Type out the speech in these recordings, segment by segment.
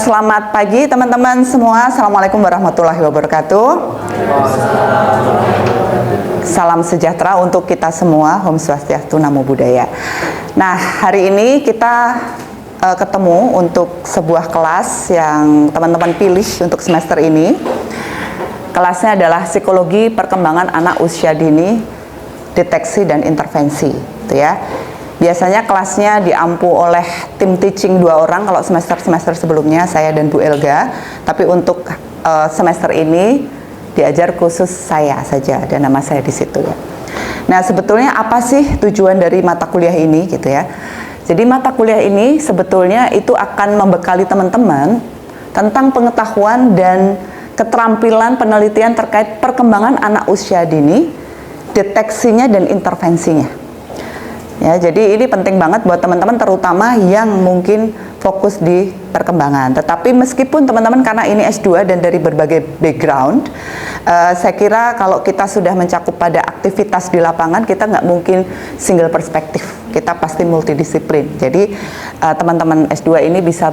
Selamat pagi teman-teman semua. Assalamualaikum warahmatullahi wabarakatuh. Salam sejahtera untuk kita semua. Om Swastiastu, Namo Buddhaya. Nah, hari ini kita ketemu untuk sebuah kelas yang teman-teman pilih untuk semester ini. Kelasnya adalah Psikologi Perkembangan Anak Usia Dini, Deteksi dan Intervensi, gitu ya. Biasanya kelasnya diampu oleh tim teaching 2 orang kalau semester-semester sebelumnya, saya dan Bu Elga. Tapi untuk semester ini diajar khusus saya saja, dan nama saya di situ ya. Nah, sebetulnya apa sih tujuan dari mata kuliah ini gitu ya? Jadi mata kuliah ini sebetulnya itu akan membekali teman-teman tentang pengetahuan dan keterampilan penelitian terkait perkembangan anak usia dini, deteksinya dan intervensinya. Ya, jadi ini penting banget buat teman-teman terutama yang mungkin fokus di perkembangan. Tetapi meskipun teman-teman karena ini S2 dan dari berbagai background, saya kira kalau kita sudah mencakup pada aktivitas di lapangan, kita nggak mungkin single perspektif. Kita pasti multidisiplin. Jadi teman-teman S2 ini bisa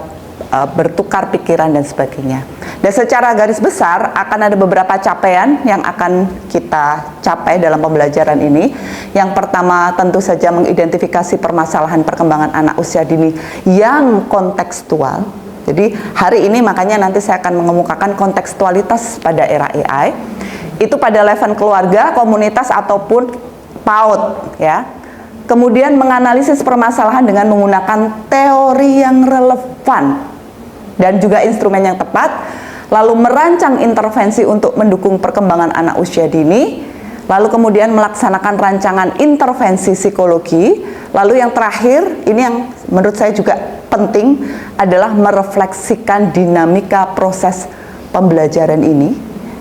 bertukar pikiran dan sebagainya. Dan secara garis besar akan ada beberapa capaian yang akan kita capai dalam pembelajaran ini. Yang pertama tentu saja mengidentifikasi permasalahan perkembangan anak usia dini yang kontekstual. Jadi hari ini makanya nanti saya akan mengemukakan kontekstualitas pada era AI. Itu pada level keluarga, komunitas ataupun PAUD ya. Kemudian menganalisis permasalahan dengan menggunakan teori yang relevan dan juga instrumen yang tepat, lalu merancang intervensi untuk mendukung perkembangan anak usia dini, lalu kemudian melaksanakan rancangan intervensi psikologi, lalu yang terakhir, ini yang menurut saya juga penting, adalah merefleksikan dinamika proses pembelajaran ini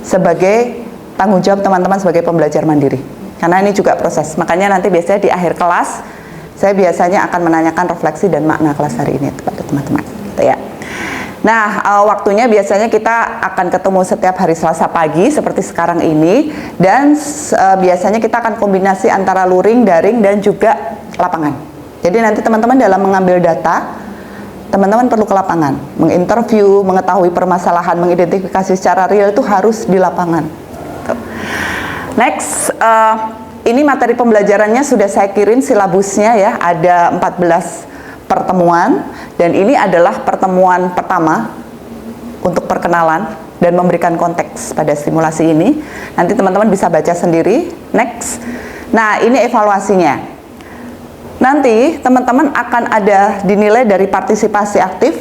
sebagai tanggung jawab teman-teman sebagai pembelajar mandiri. Karena ini juga proses, makanya nanti biasanya di akhir kelas, saya biasanya akan menanyakan refleksi dan makna kelas hari ini kepada teman-teman, gitu ya. Nah, waktunya biasanya kita akan ketemu setiap hari Selasa pagi seperti sekarang ini, dan biasanya kita akan kombinasi antara luring, daring, dan juga lapangan. Jadi nanti teman-teman dalam mengambil data, teman-teman perlu ke lapangan, menginterview, mengetahui permasalahan, mengidentifikasi secara real itu harus di lapangan. Next, ini materi pembelajarannya sudah saya kirim silabusnya ya, ada 14 pertemuan, dan ini adalah pertemuan pertama untuk perkenalan dan memberikan konteks pada stimulasi ini. Nanti teman-teman bisa baca sendiri. Next. Nah, ini evaluasinya. Nanti teman-teman akan ada dinilai dari partisipasi aktif,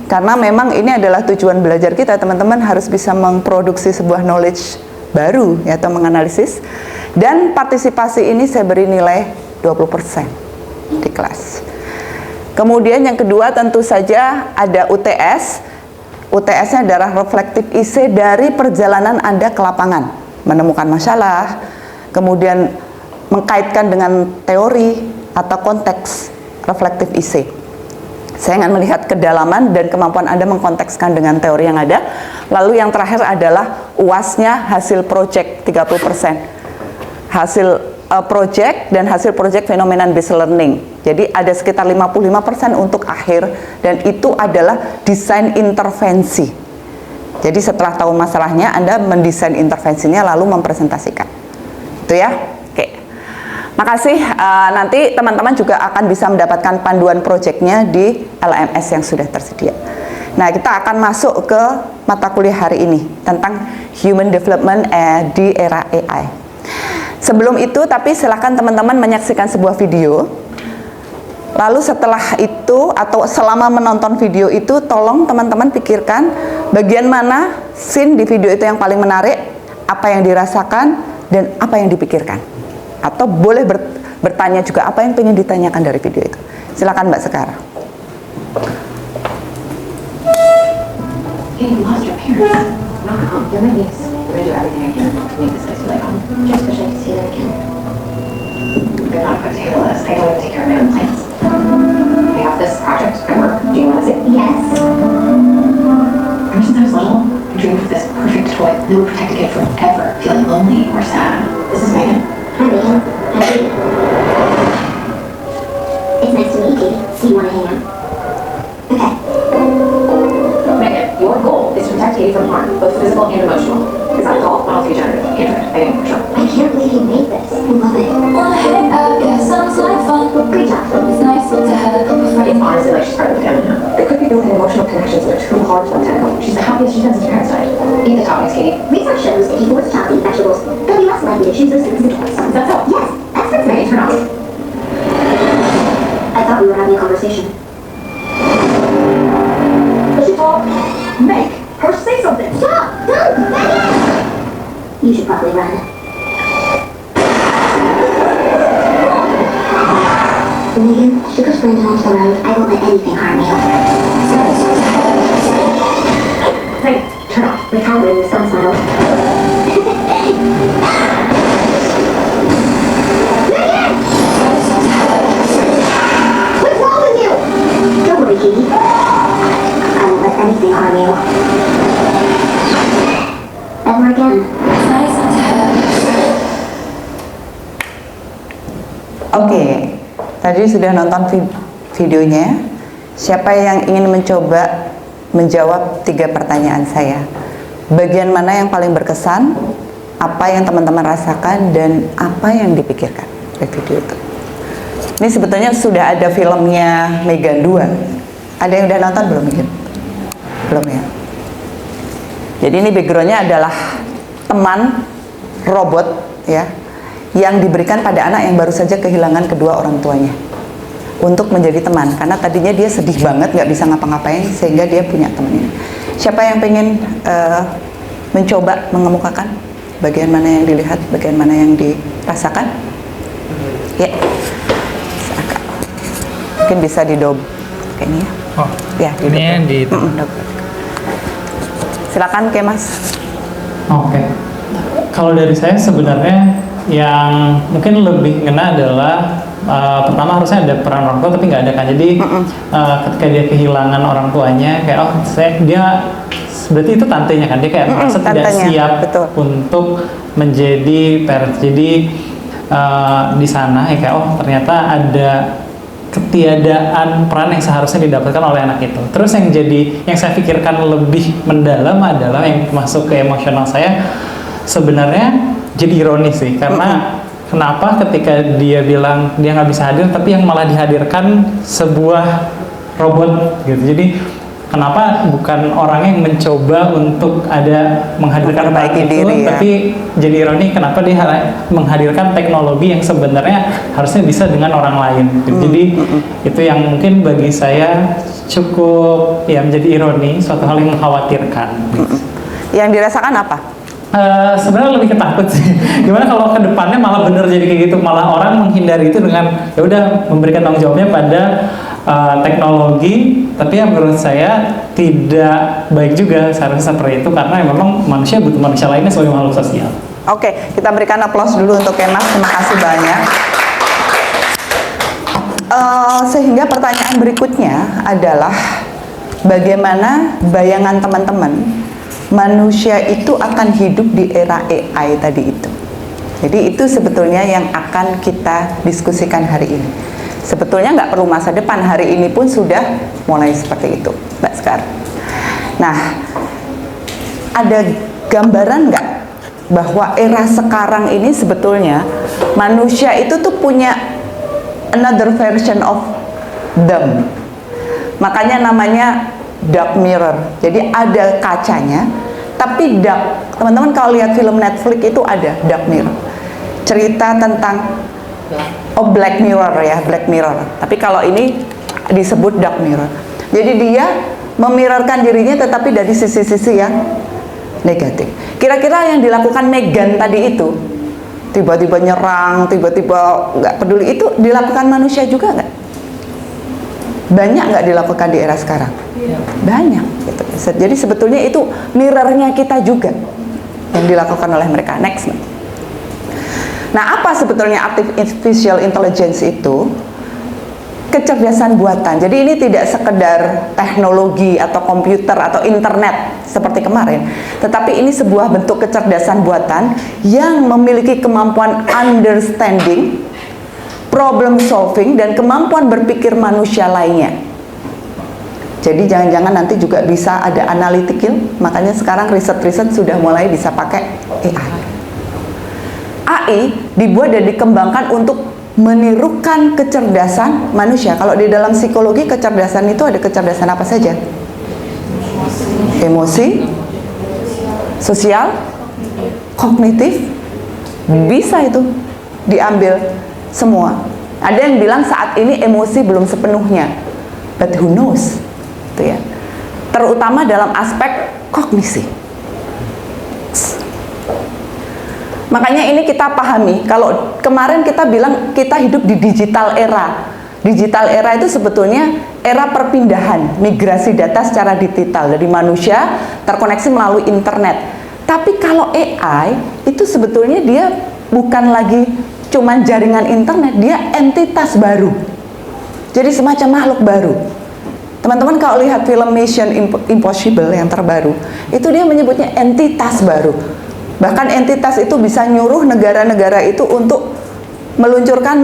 karena memang ini adalah tujuan belajar kita. Teman-teman harus bisa memproduksi sebuah knowledge baru ya, atau menganalisis. Dan partisipasi ini saya beri nilai 20% di kelas. Kemudian yang kedua tentu saja ada UTS. UTS-nya adalah reflective essay dari perjalanan Anda ke lapangan, menemukan masalah, kemudian mengkaitkan dengan teori atau konteks, reflective essay. Saya akan melihat kedalaman dan kemampuan Anda mengkontekskan dengan teori yang ada. Lalu yang terakhir adalah UAS-nya hasil project 30%. Hasil project dan hasil project phenomenon based learning. Jadi ada sekitar 55% untuk akhir, dan itu adalah desain intervensi. Jadi setelah tahu masalahnya, Anda mendesain intervensinya lalu mempresentasikan. Itu ya. Oke. Makasih. Nanti teman-teman juga akan bisa mendapatkan panduan projectnya di LMS yang sudah tersedia. Nah, kita akan masuk ke mata kuliah hari ini tentang Human Development di era AI. Sebelum itu, tapi silakan teman-teman menyaksikan sebuah video. Lalu setelah itu atau selama menonton video itu, tolong teman-teman pikirkan bagian mana scene di video itu yang paling menarik, apa yang dirasakan, dan apa yang dipikirkan. Atau boleh bertanya juga apa yang ingin ditanyakan dari video itu. Silakan Mbak Sekar. Hey, you lost your parents. No, you're my niece. We're gonna do everything I can to make this place feel like home. Just wish I could see that again. You're not equipped to handle this. I don't even take care of my own plants. I have this project at work. Do you want to see it? Yes. Ever since I was little, I dreamed of this perfect toy that would protect a kid from ever feeling lonely or sad. This is Megan. Hi, Megan. Hi. It's nice to meet you, Katie. Do you want to hang out? Okay. protect Katie from harm, both physical and emotional. Is that all? I'll be generative. Android. I think, sure. I can't believe you made this. I love it. Well, hey, yeah, sounds like fun. Great job. It's nice to have a friend. It's honestly like she's part of the family now. They could be building emotional connections that are too hard to untangle. She's the happiest she's been since her parents died. Eat the toppings, Katie. Research shows that people with child eat vegetables, they'll be less likely to choose those foods than toys. Is that so? Yes, experts Ready, say. turn off. I thought we were having a conversation. Does she talk? Meg, her say something. Stop! Don't! Megan! You should probably run. Megan, Sugar's friend and the road. I won't let anything harm you. Hey, turn off. Recalibrating the sun smile. Megan! What's wrong with you? Don't worry, Katie. I won't let anything harm you. Ever again. It's nice to have. Oke, tadi sudah nonton videonya. Siapa yang ingin mencoba menjawab 3 pertanyaan saya? Bagian mana yang paling berkesan? Apa yang teman-teman rasakan dan apa yang dipikirkan dari video itu? Ini sebetulnya sudah ada filmnya Megan 2. Ada yang udah nonton belum, Megan? Belum ya? Jadi ini backgroundnya adalah teman robot ya, yang diberikan pada anak yang baru saja kehilangan kedua orang tuanya untuk menjadi teman, karena tadinya dia sedih banget nggak bisa ngapa-ngapain sehingga dia punya teman ini. Siapa yang pengen mencoba mengemukakan bagian mana yang dilihat, bagian mana yang dirasakan? Ya, mungkin bisa didob kayaknya. Oh, Ya, ini yang di silakan Mas. Oke. Kalau dari saya sebenarnya yang mungkin lebih ngena adalah pertama harusnya ada peran orang tua tapi nggak ada kan. Jadi ketika dia kehilangan orang tuanya kayak dia berarti itu tantenya kan, dia kayak merasa tidak tantenya, siap betul. untuk menjadi parent. Jadi di sana ya kayak ternyata ada ketiadaan peran yang seharusnya didapatkan oleh anak itu. Terus yang saya pikirkan lebih mendalam adalah yang masuk ke emosional saya sebenarnya jadi ironis sih, karena kenapa ketika dia bilang dia nggak bisa hadir tapi yang malah dihadirkan sebuah robot gitu. Jadi kenapa bukan orang yang mencoba untuk menghadirkan memperbaiki peran itu, diri, ya. tapi jadi ironi kenapa dia menghadirkan teknologi yang sebenarnya harusnya bisa dengan orang lain. Jadi itu yang mungkin bagi saya cukup ya menjadi ironi, suatu hal yang mengkhawatirkan. Yang dirasakan apa? Sebenarnya lebih ketakut sih. Gimana kalau ke depannya malah bener jadi kayak gitu, malah orang menghindari itu dengan ya udah memberikan tanggung jawabnya pada teknologi, tapi yang menurut saya tidak baik juga seharusnya seperti itu, karena memang manusia butuh manusia lainnya sebagai makhluk sosial. Oke, kita berikan aplaus dulu untuk Mas. Terima kasih banyak. Sehingga pertanyaan berikutnya adalah bagaimana bayangan teman-teman manusia itu akan hidup di era AI tadi itu. Jadi itu sebetulnya yang akan kita diskusikan hari ini. Sebetulnya nggak perlu masa depan, hari ini pun sudah mulai seperti itu, Mbak Sekar. Nah, ada gambaran nggak bahwa era sekarang ini sebetulnya manusia itu tuh punya another version of them. Makanya namanya dark mirror. Jadi ada kacanya, tapi dark. Teman-teman kalau lihat film Netflix itu ada dark mirror. Cerita tentang Black Mirror ya, Black Mirror. Tapi kalau ini disebut dark mirror. Jadi dia memirrorkan dirinya tetapi dari sisi-sisi yang negatif. Kira-kira yang dilakukan Megan tadi itu, tiba-tiba nyerang, tiba-tiba nggak peduli, itu dilakukan manusia juga nggak? Banyak nggak dilakukan di era sekarang? Banyak gitu. Jadi sebetulnya itu mirrornya kita juga yang dilakukan oleh mereka. Next. Nah, apa sebetulnya artificial intelligence itu? Kecerdasan buatan. Jadi ini tidak sekedar teknologi atau komputer atau internet seperti kemarin, tetapi ini sebuah bentuk kecerdasan buatan yang memiliki kemampuan understanding, problem solving, dan kemampuan berpikir manusia lainnya. Jadi jangan-jangan nanti juga bisa ada analytical, makanya sekarang riset-riset sudah mulai bisa pakai AI. AI dibuat dan dikembangkan untuk menirukan kecerdasan manusia. Kalau di dalam psikologi kecerdasan itu ada kecerdasan apa saja? Emosi, sosial, kognitif, bisa itu diambil semua. Ada yang bilang saat ini emosi belum sepenuhnya, but who knows? Gitu ya. Terutama dalam aspek kognisi. Makanya ini kita pahami, kalau kemarin kita bilang kita hidup di digital era. Digital era itu sebetulnya era perpindahan, migrasi data secara digital dari manusia terkoneksi melalui internet. Tapi kalau AI itu sebetulnya dia bukan lagi cuman jaringan internet, dia entitas baru. Jadi semacam makhluk baru. Teman-teman kalau lihat film Mission Impossible yang terbaru, itu dia menyebutnya entitas baru. Bahkan entitas itu bisa nyuruh negara-negara itu untuk meluncurkan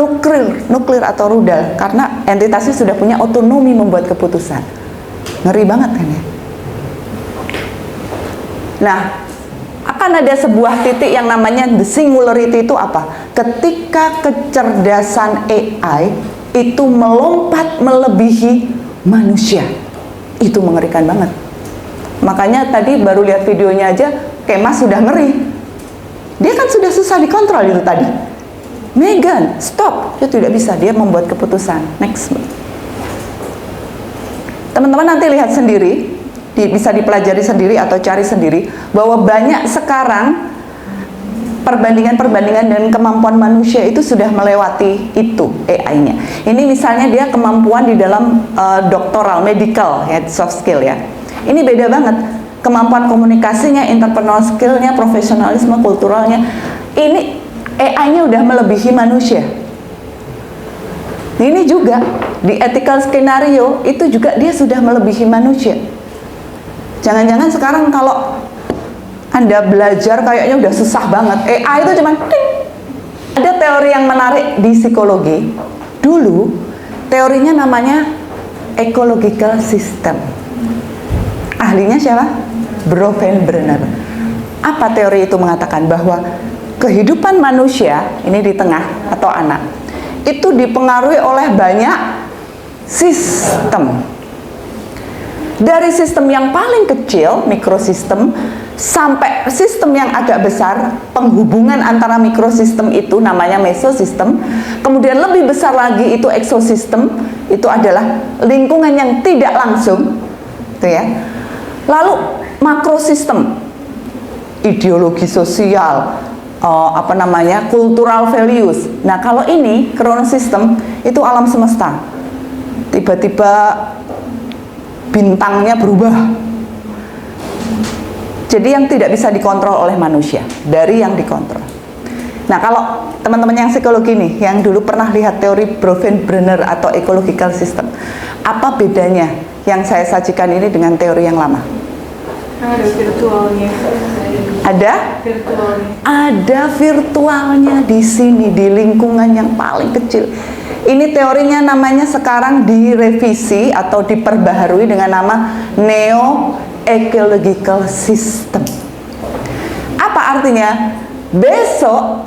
nuklir atau rudal, karena entitasnya sudah punya otonomi membuat keputusan. Ngeri banget kan ya? Nah, akan ada sebuah titik yang namanya the singularity. Itu apa? Ketika kecerdasan AI itu melompat melebihi manusia. Itu mengerikan banget. Makanya tadi baru lihat videonya aja, Kemas sudah ngeri. Dia kan sudah susah dikontrol itu tadi. Megan, stop. Dia tidak bisa, dia membuat keputusan. Next. Teman-teman nanti lihat sendiri, bisa dipelajari sendiri atau cari sendiri, bahwa banyak sekarang perbandingan-perbandingan dan kemampuan manusia itu sudah melewati itu AI-nya. Ini misalnya dia kemampuan di dalam doktoral, medical, ya, soft skill ya. Ini beda banget. Kemampuan komunikasinya, entrepreneurial skill-nya, profesionalisme, kulturalnya. Ini AI-nya udah melebihi manusia. Ini juga di ethical skenario itu juga dia sudah melebihi manusia. Jangan-jangan sekarang kalau Anda belajar kayaknya udah susah banget. AI itu cuman ting. Ada teori yang menarik di psikologi. Dulu teorinya namanya ecological system. Ahlinya siapa? Bronfenbrenner. Apa teori itu mengatakan? Bahwa kehidupan manusia ini di tengah atau anak itu dipengaruhi oleh banyak sistem. Dari sistem yang paling kecil, mikrosistem, sampai sistem yang agak besar, penghubungan antara mikrosistem itu namanya mesosistem. Kemudian lebih besar lagi itu eksosistem, itu adalah lingkungan yang tidak langsung, gitu ya. Lalu makrosistem, ideologi sosial, cultural values. Nah, kalau ini kronosistem itu alam semesta. Tiba-tiba bintangnya berubah. Jadi yang tidak bisa dikontrol oleh manusia dari yang dikontrol. Nah, kalau teman-teman yang psikologi nih, yang dulu pernah lihat teori Bronfenbrenner atau ecological system, apa bedanya yang saya sajikan ini dengan teori yang lama? Ada virtualnya. Ada? Virtualnya. Ada virtualnya di sini, di lingkungan yang paling kecil. Ini teorinya namanya sekarang direvisi atau diperbaharui dengan nama neo-ecological system. Apa artinya? Besok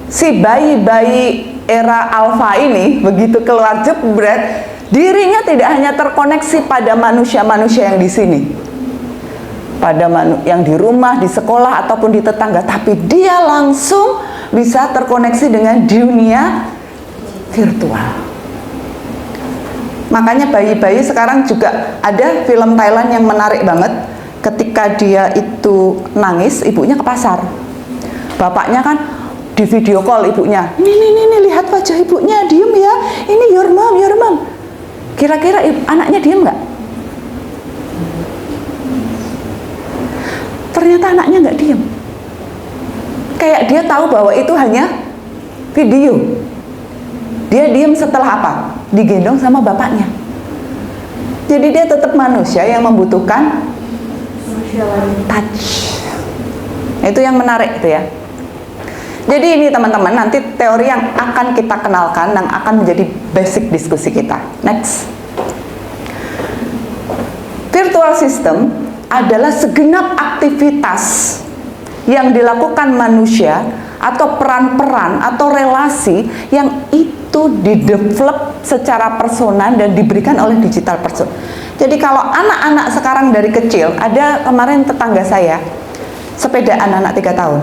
si bayi-bayi era alfa ini begitu keluar jebret, dirinya tidak hanya terkoneksi pada manusia-manusia yang di sini, pada yang di rumah, di sekolah ataupun di tetangga, tapi dia langsung bisa terkoneksi dengan dunia virtual. Makanya bayi-bayi sekarang juga ada film Thailand yang menarik banget. Ketika dia itu nangis, ibunya ke pasar. Bapaknya kan di video call ibunya. Ini lihat wajah ibunya, diem ya. Ini your mom, your mom. Kira-kira anaknya diem nggak? Ternyata anaknya nggak diem. Kayak dia tahu bahwa itu hanya video. Dia diem setelah apa? Digendong sama bapaknya. Jadi dia tetap manusia yang membutuhkan touch. Itu yang menarik itu ya. Jadi ini teman-teman, nanti teori yang akan kita kenalkan dan akan menjadi basic diskusi kita. Next. sexual system adalah segenap aktivitas yang dilakukan manusia atau peran-peran atau relasi yang itu didevelop secara personal dan diberikan oleh digital person. Jadi kalau anak-anak sekarang dari kecil, ada kemarin tetangga saya, sepedaan anak 3 tahun.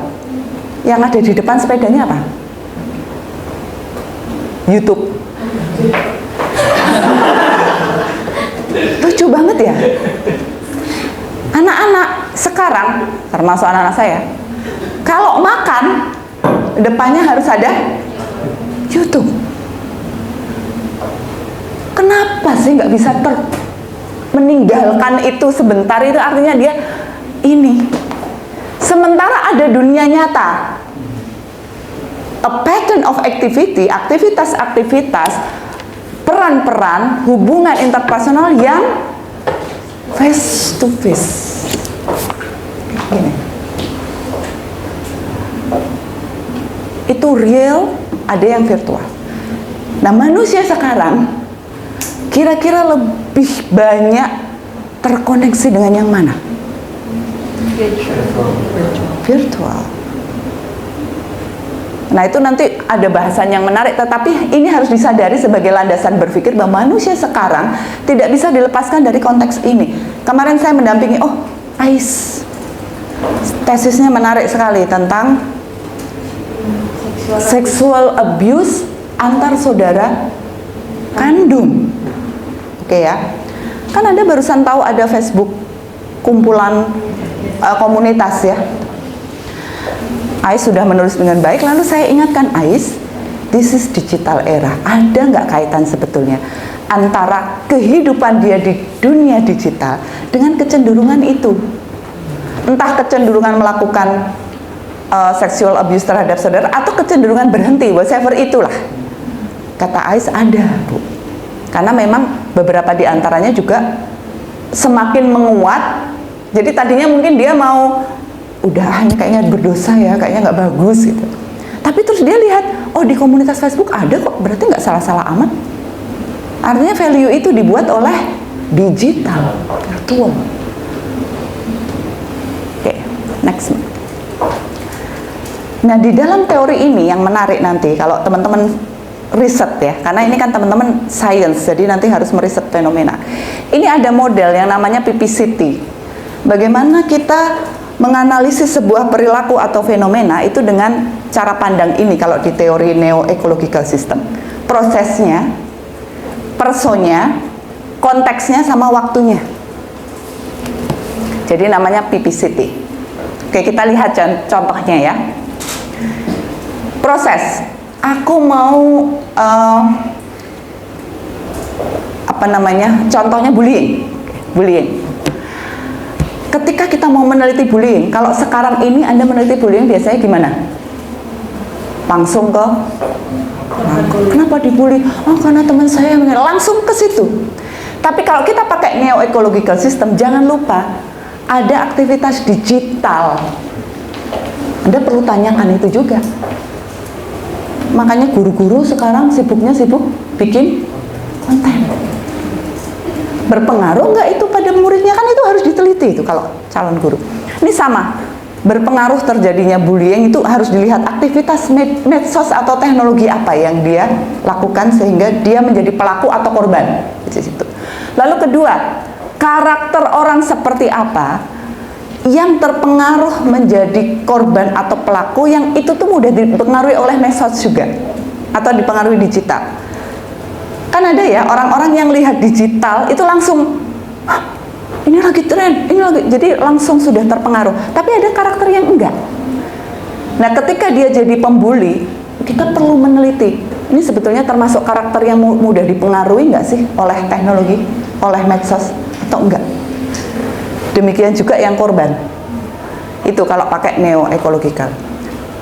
Yang ada di depan sepedanya apa? YouTube. Lucu banget ya. Anak-anak sekarang, termasuk anak-anak saya, kalau makan, depannya harus ada YouTube. Kenapa sih nggak bisa meninggalkan itu sebentar? Itu artinya dia ini. Sementara ada dunia nyata, a pattern of activity, aktivitas-aktivitas, peran-peran, hubungan interpersonal yang face to face. Gini. Itu real, ada yang virtual. Nah, manusia sekarang kira-kira lebih banyak terkoneksi dengan yang mana? Virtual. Nah, itu nanti ada bahasan yang menarik, tetapi ini harus disadari sebagai landasan berpikir bahwa manusia sekarang tidak bisa dilepaskan dari konteks ini. Kemarin saya mendampingi, Ais, tesisnya menarik sekali tentang sexual abuse antar saudara kandung. Oke ya, kan Anda barusan tahu ada Facebook kumpulan komunitas ya. Ais sudah menulis dengan baik, lalu saya ingatkan Ais, this is digital era. Ada nggak kaitan sebetulnya antara kehidupan dia di dunia digital dengan kecenderungan itu? Entah kecenderungan melakukan sexual abuse terhadap saudara atau kecenderungan berhenti, whatever itulah. Kata Ais ada, Bu. Karena memang beberapa di antaranya juga semakin menguat. Jadi tadinya mungkin dia mau udah ini kayaknya berdosa ya, kayaknya nggak bagus gitu. Tapi terus dia lihat, di komunitas Facebook ada kok, berarti nggak salah-salah amat. Artinya value itu dibuat oleh digital, virtual. Oke, next. Nah, di dalam teori ini yang menarik nanti kalau teman-teman riset ya, karena ini kan teman-teman science, jadi nanti harus meriset fenomena. Ini ada model yang namanya PPCT. Bagaimana kita menganalisis sebuah perilaku atau fenomena itu dengan cara pandang ini kalau di teori neo-ecological system. Prosesnya, personnya, konteksnya sama waktunya. Jadi namanya PPCT. Oke, kita lihat contohnya ya. Proses. Aku mau contohnya bullying. Ketika kita mau meneliti bullying, kalau sekarang ini Anda meneliti bullying biasanya gimana? Langsung ke kenapa dibully? Karena teman saya langsung ke situ. Tapi kalau kita pakai neo-ecological system, jangan lupa ada aktivitas digital. Anda perlu tanyakan itu juga. Makanya guru-guru sekarang sibuk bikin konten. Berpengaruh nggak itu pada muridnya? Kan itu harus diteliti itu kalau calon guru. Ini sama, berpengaruh terjadinya bullying itu harus dilihat aktivitas medsos atau teknologi apa yang dia lakukan sehingga dia menjadi pelaku atau korban. Lalu kedua, karakter orang seperti apa yang terpengaruh menjadi korban atau pelaku yang itu tuh mudah dipengaruhi oleh medsos juga atau dipengaruhi digital. Kan ada ya orang-orang yang lihat digital itu langsung ini lagi tren, jadi langsung sudah terpengaruh. Tapi ada karakter yang enggak. Nah, ketika dia jadi pembuli, kita perlu meneliti. Ini sebetulnya termasuk karakter yang mudah dipengaruhi enggak sih oleh teknologi, oleh medsos atau enggak? Demikian juga yang korban. Itu kalau pakai neo-ecological.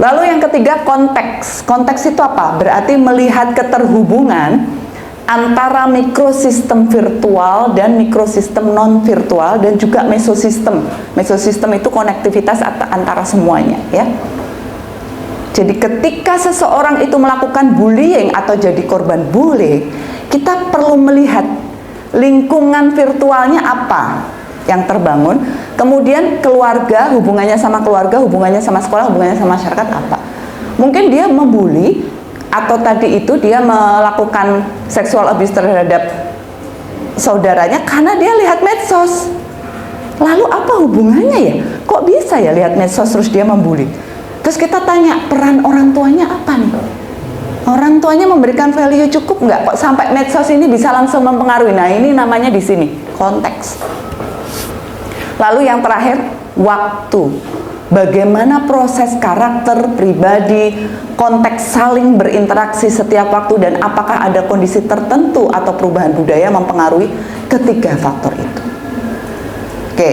Lalu yang ketiga, konteks. Konteks itu apa? Berarti melihat keterhubungan antara mikrosistem virtual dan mikrosistem non-virtual dan juga mesosistem. Mesosistem itu konektivitas antara semuanya ya. Jadi ketika seseorang itu melakukan bullying atau jadi korban bullying, kita perlu melihat lingkungan virtualnya apa yang terbangun. Kemudian keluarga, hubungannya sama keluarga, hubungannya sama sekolah, hubungannya sama masyarakat apa? Mungkin dia membuli, atau tadi itu dia melakukan sexual abuse terhadap saudaranya karena dia lihat medsos. Lalu apa hubungannya ya? Kok bisa ya lihat medsos terus dia membuli? Terus kita tanya, peran orang tuanya apa nih? Orang tuanya memberikan value cukup nggak? Kok sampai medsos ini bisa langsung mempengaruhi? Nah, ini namanya di sini konteks. Lalu yang terakhir, waktu. Bagaimana proses karakter pribadi, konteks saling berinteraksi setiap waktu, dan apakah ada kondisi tertentu atau perubahan budaya mempengaruhi ketiga faktor itu. Oke,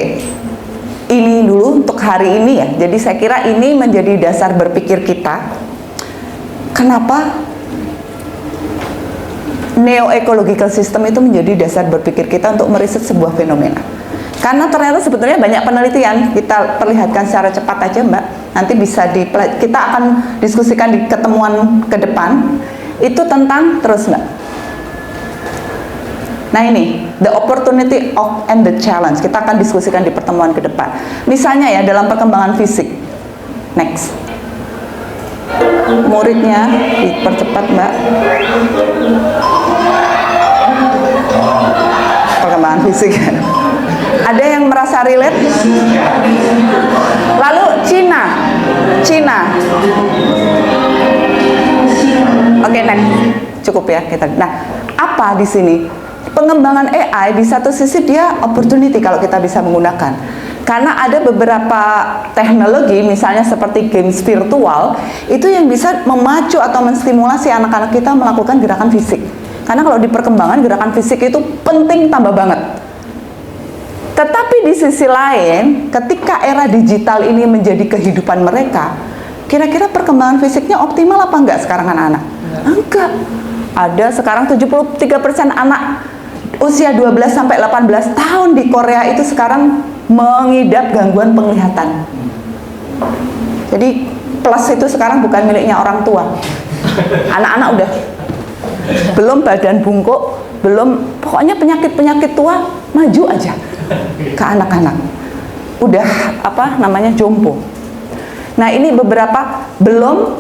ini dulu untuk hari ini ya. Jadi saya kira ini menjadi dasar berpikir kita. Kenapa neo-ecological system itu menjadi dasar berpikir kita untuk meriset sebuah fenomena. Karena ternyata sebetulnya banyak penelitian, kita perlihatkan secara cepat aja Mbak, nanti bisa kita akan diskusikan di ketemuan ke depan, itu tentang, terus Mbak. Nah ini, the opportunity of and the challenge, kita akan diskusikan di pertemuan ke depan. Misalnya ya, dalam perkembangan fisik, next. Muridnya dipercepat Mbak. Perkembangan fisik. Ada yang merasa relate? Lalu Cina. Oke, next. Cukup ya kita. Nah, apa di sini? Pengembangan AI di satu sisi dia opportunity kalau kita bisa menggunakan. Karena ada beberapa teknologi, misalnya seperti games virtual, itu yang bisa memacu atau menstimulasi anak-anak kita melakukan gerakan fisik. Karena kalau di perkembangan gerakan fisik itu penting tambah banget. Tetapi di sisi lain, ketika era digital ini menjadi kehidupan mereka, kira-kira perkembangan fisiknya optimal apa enggak sekarang anak-anak? Enggak. Ada sekarang 73% anak usia 12 sampai 18 tahun di Korea itu sekarang mengidap gangguan penglihatan. Jadi plus itu sekarang bukan miliknya orang tua. Anak-anak udah belum badan bungkuk, belum, pokoknya penyakit-penyakit tua maju aja ke anak-anak. Udah jompo. Nah, ini beberapa, belum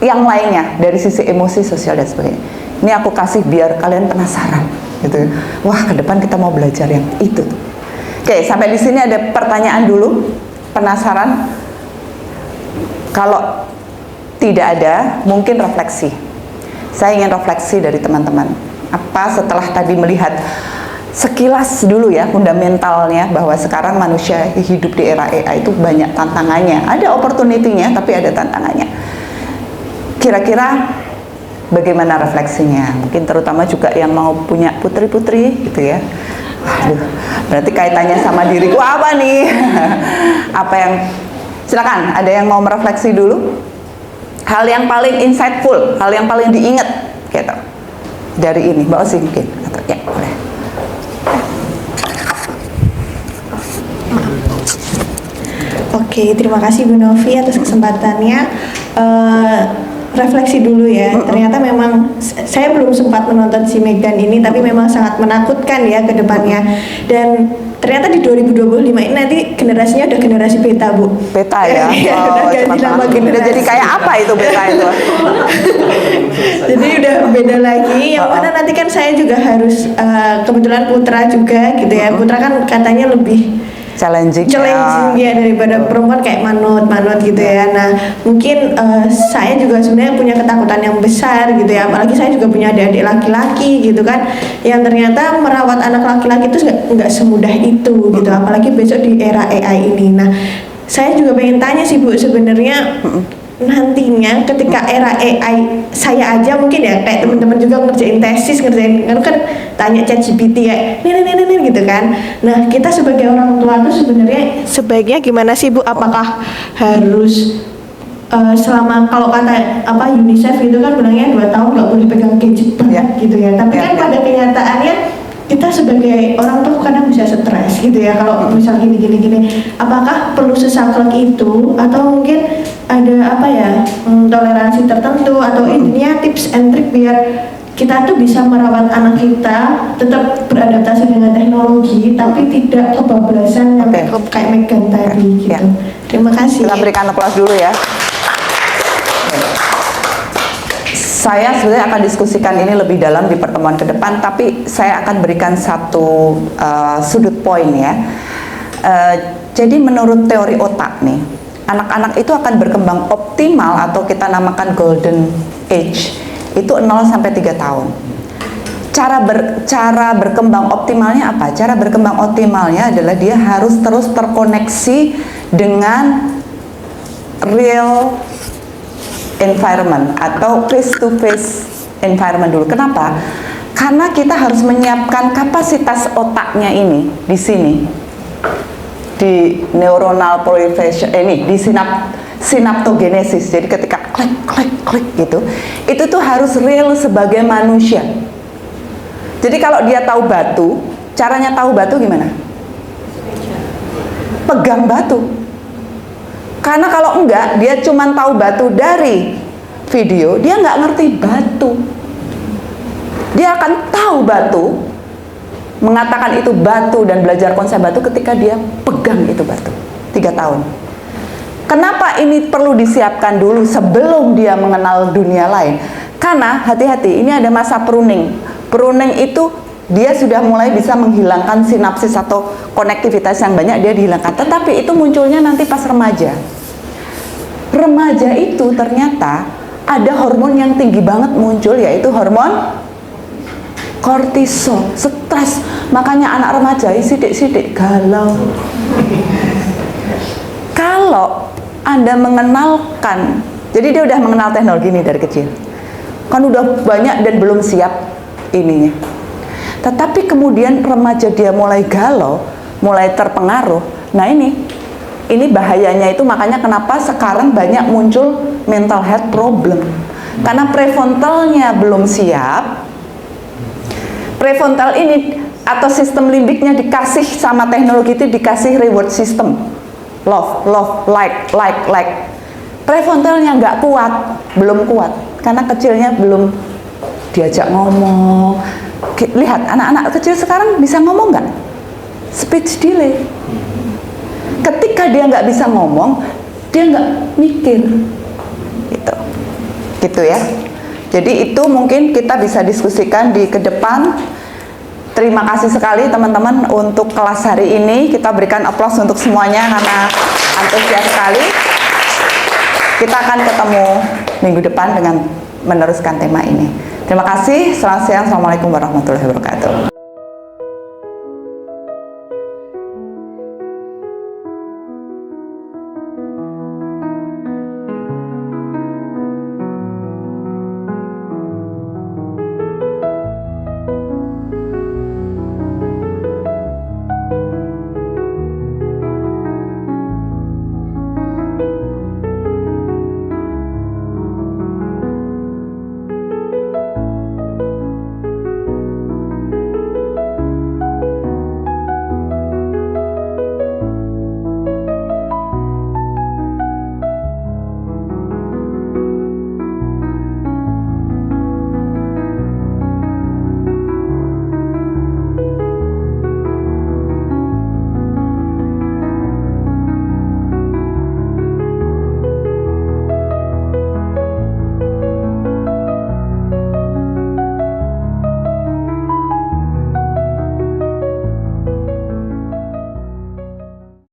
yang lainnya dari sisi emosi, sosial dan sebagainya. Ini aku kasih biar kalian penasaran gitu. Wah, ke depan kita mau belajar yang itu. Oke, sampai di sini ada pertanyaan dulu. Penasaran? Kalau tidak ada, mungkin refleksi. Saya ingin refleksi dari teman-teman. Apa setelah tadi melihat sekilas dulu ya fundamentalnya bahwa sekarang manusia hidup di era AI itu banyak tantangannya. Ada opportunity-nya tapi ada tantangannya. Kira-kira bagaimana refleksinya? Mungkin terutama juga yang mau punya putri-putri gitu ya. Waduh, berarti kaitannya sama diriku apa nih? Apa yang, silakan, ada yang mau merefleksi dulu? Hal yang paling insightful, hal yang paling diingat gitu dari ini, Mbak Osi mungkin, atau ya boleh. Oke, terima kasih Bu Novi atas kesempatannya. Refleksi dulu ya, ternyata memang saya belum sempat menonton si Megan ini, tapi memang sangat menakutkan ya ke depannya. Dan ternyata di 2025 ini nanti generasinya udah generasi beta Bu. Beta ya? Udah ganti nama generasi. Udah jadi kayak apa itu beta itu? Jadi udah beda lagi, yang mana nanti kan saya juga harus, kebetulan putra juga gitu ya. Putra kan katanya lebih challenging ya daripada perempuan kayak manut gitu ya. Nah mungkin saya juga sebenarnya punya ketakutan yang besar gitu ya, apalagi saya juga punya adik-adik laki-laki gitu kan, yang ternyata merawat anak laki-laki itu nggak semudah itu gitu, apalagi besok di era AI ini. Nah saya juga pengen tanya sih Bu, sebenarnya nantinya ketika era AI, saya aja mungkin ya kayak teman-teman juga ngerjain tesis, kan tanya ChatGPT ya nih gitu kan. Nah kita sebagai orang tua tuh sebenarnya sebaiknya gimana sih Bu? Apakah harus selama, kalau kata UNICEF itu kan bilangnya 2 tahun nggak boleh pegang gadget banget gitu ya, tapi kan pada kenyataannya kita sebagai orang tuh kadang bisa stres gitu ya kalau misal gini. Apakah perlu sesaklek itu, atau mungkin ada toleransi tertentu, atau intinya tips and trick biar kita tuh bisa merawat anak kita tetap beradaptasi dengan teknologi tapi tidak kebablasan yang kayak Megan tadi gitu. Ya. Terima kasih. Kita berikan aplaus dulu ya. Saya sebenarnya akan diskusikan ini lebih dalam di pertemuan ke depan, tapi saya akan berikan satu sudut poin ya. Jadi menurut teori otak nih, anak-anak itu akan berkembang optimal atau kita namakan golden age itu 0 sampai 3 tahun. Cara berkembang optimalnya apa? Cara berkembang optimalnya adalah dia harus terus terkoneksi dengan real environment atau face to face environment dulu. Kenapa? Karena kita harus menyiapkan kapasitas otaknya ini di sini, di neuronal proliferation ini, di sinaptogenesis. Jadi ketika klik klik klik gitu, itu tuh harus real sebagai manusia. Jadi kalau dia tahu batu, caranya tahu batu gimana? Pegang batu. Karena kalau enggak, dia cuma tahu batu dari video, dia nggak ngerti batu. Dia akan tahu batu, mengatakan itu batu dan belajar konsep batu ketika dia pegang itu batu. 3 tahun. Kenapa ini perlu disiapkan dulu sebelum dia mengenal dunia lain? Karena hati-hati, ini ada masa pruning. Pruning itu dia sudah mulai bisa menghilangkan sinapsis atau konektivitas yang banyak dia dihilangkan. Tetapi itu munculnya nanti pas remaja. Remaja itu ternyata ada hormon yang tinggi banget muncul, yaitu hormon kortisol, stres. Makanya anak remaja sidik-sidik galau. Kalau Anda mengenalkan, jadi dia udah mengenal teknologi ini dari kecil, kan udah banyak dan belum siap ininya. Tetapi kemudian remaja dia mulai galau, mulai terpengaruh. Nah ini bahayanya itu, makanya kenapa sekarang banyak muncul mental health problem. Karena prefrontalnya belum siap. Prefrontal ini atau sistem limbiknya dikasih sama teknologi itu, dikasih reward system. Love, like. Prefrontalnya nggak kuat, belum kuat. Karena kecilnya belum diajak ngomong. Lihat, anak-anak kecil sekarang bisa ngomong nggak? Speech delay. Ketika dia nggak bisa ngomong, dia nggak mikir. Gitu ya. Jadi itu mungkin kita bisa diskusikan di ke depan. Terima kasih sekali teman-teman untuk kelas hari ini. Kita berikan aplaus untuk semuanya karena antusias sekali. Kita akan ketemu minggu depan dengan meneruskan tema ini. Terima kasih. Selamat siang. Assalamualaikum warahmatullahi wabarakatuh.